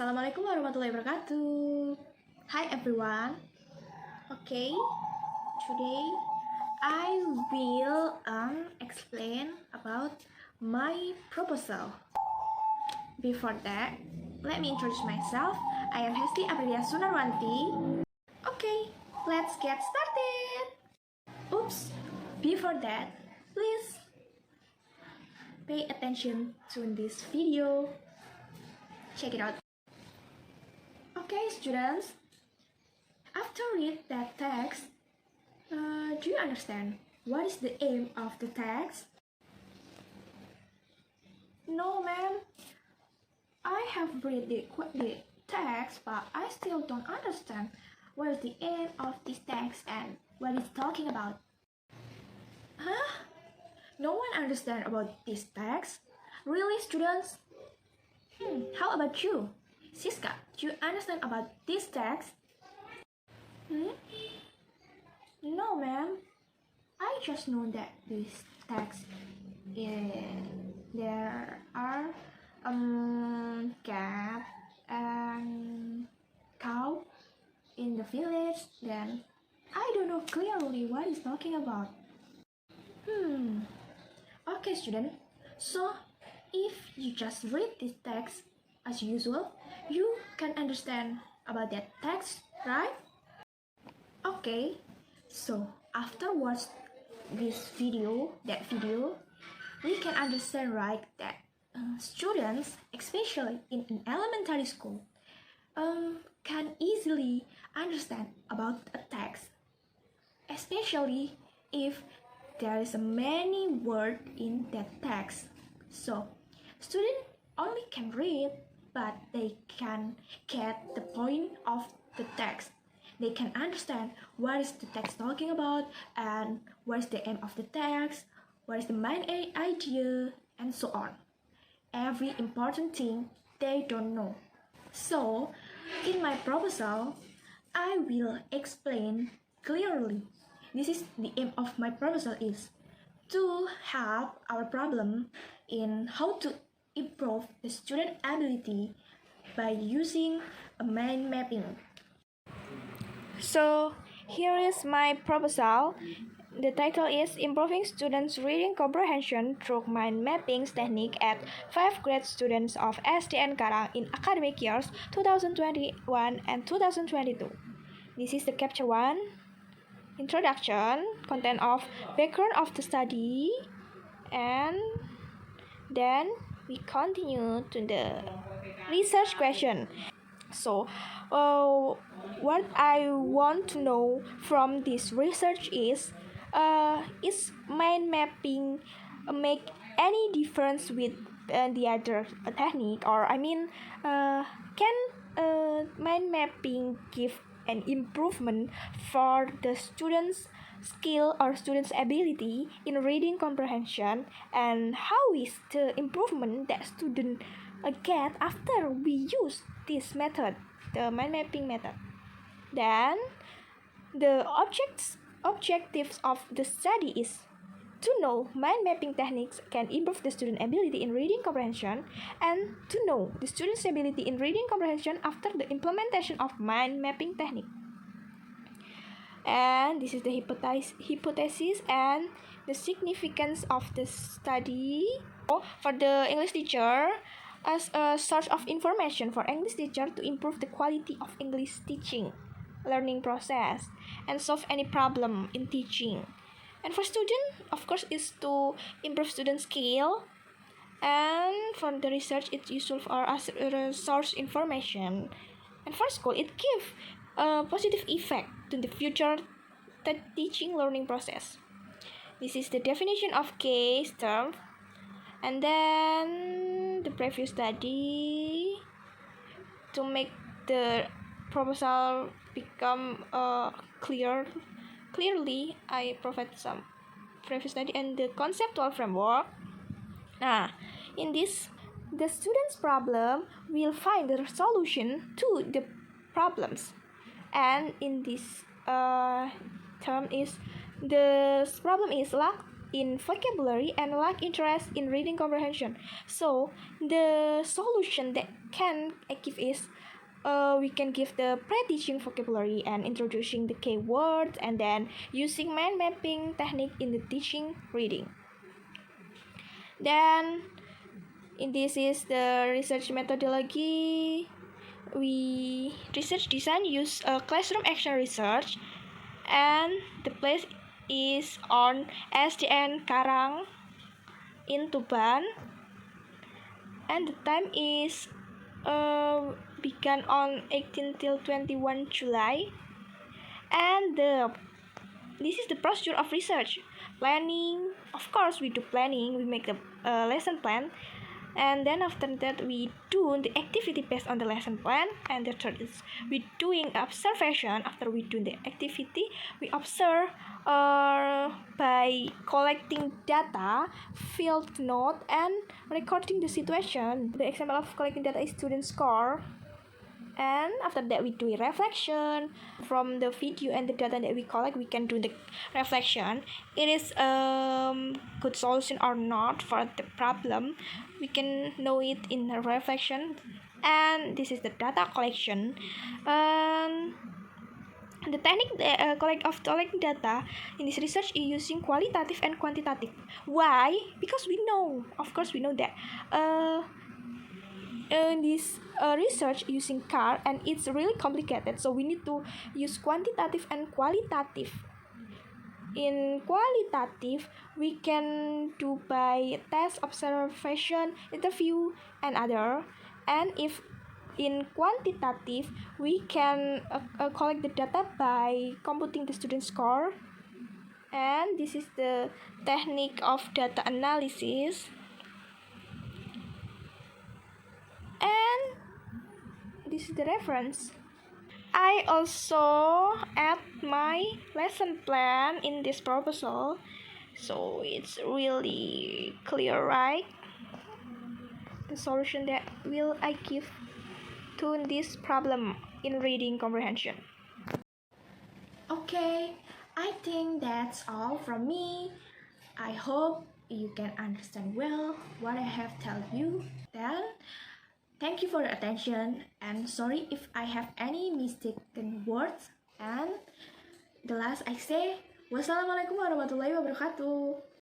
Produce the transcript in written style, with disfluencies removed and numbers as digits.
Assalamualaikum warahmatullahi wabarakatuh. Hi everyone. Okay, today I will explain about my proposal. Before that, let me introduce myself. I am Hesti Aprilia Sunarwanti. Okay, let's get started. Oops, before that, please pay attention to this video. Check it out. Okay, students, after read that text, do you understand what is the aim of the text? No, ma'am. I have read the text, but I still don't understand what is the aim of this text and what it's talking about. Huh? No one understand about this text? Really, students? How about you? Siska, do you understand about this text? No, ma'am. I just know that this text there are cat and cow in the village. Then I don't know clearly what it's talking about. Okay, student. So if you just read this text as usual, you can understand about that text, right? Okay, so after watch this video, we can understand, right, that students, especially in an elementary school, can easily understand about a text, especially if there is many words in that text. So students only can read, but they can get the point of the text. They can understand what is the text talking about and what is the aim of the text, what is the main idea, and so on. Every important thing they don't know. So, in my proposal, I will explain clearly. This is the aim of my proposal is to have our problem in how to improve the student ability by using a mind mapping. So here is my proposal. The title is Improving Students' Reading Comprehension Through Mind Mapping Technique at 5th grade students of SDN Karang in academic years 2021 and 2022. This is the chapter 1, Introduction, content of background of the study, and then we continue to the research question. So, what I want to know from this research is mind mapping make any difference with the other technique, or can mind mapping give an improvement for the students' skill or students' ability in reading comprehension, and how is the improvement that student get after we use this method, the mind mapping method. Then the objectives of the study is to know mind mapping techniques can improve the student ability in reading comprehension, and to know the student's ability in reading comprehension after the implementation of mind mapping technique. And this is the hypothesis and the significance of the study. For the English teacher, as a source of information for English teacher to improve the quality of English teaching, learning process, and solve any problem in teaching. And for student, of course, is to improve student skill. And for the research, it's useful for us source information. And for school, it gives a positive effect to the future teaching learning process. This is the definition of case term. And then the previous study, to make the proposal become clearly, I provide some previous study and the conceptual framework. In this, the student's problem will find the solution to the problems, and in this term is the problem is in vocabulary and lack interest in reading comprehension. So the solution that I give is we can give the pre-teaching vocabulary and introducing the keywords, and then using mind mapping technique in the teaching reading. Then this is the research methodology. We research design use classroom action research, and the place is on SDN Karang in Tuban, and the time is began on 18 till 21 July. And this is the procedure of research. Planning, of course we do planning, we make the lesson plan, and then after that we do the activity based on the lesson plan. And the third is we doing observation. After we do the activity, we observe by collecting data, field note, and recording the situation. The example of collecting data is student score. And after that we do a reflection from the video and the data that we collect. We can do the reflection. It is good solution or not for the problem, we can know it in the reflection. And this is the data collection. The technique of collecting data in this research is using qualitative and quantitative. Why? Because we know, of course we know that this research using car, and it's really complicated, so we need to use quantitative and qualitative. In qualitative, we can do by test, observation, interview, and other. And if in quantitative, we can collect the data by computing the student score. And this is the technique of data analysis. And this is the reference. I also add my lesson plan in this proposal, so it's really clear, right? The solution that will I give to this problem in reading comprehension. Okay, I think that's all from me. I hope you can understand well what I have told you. Then thank you for your attention, and sorry if I have any mistaken words. And the last I say, wassalamualaikum warahmatullahi wabarakatuh.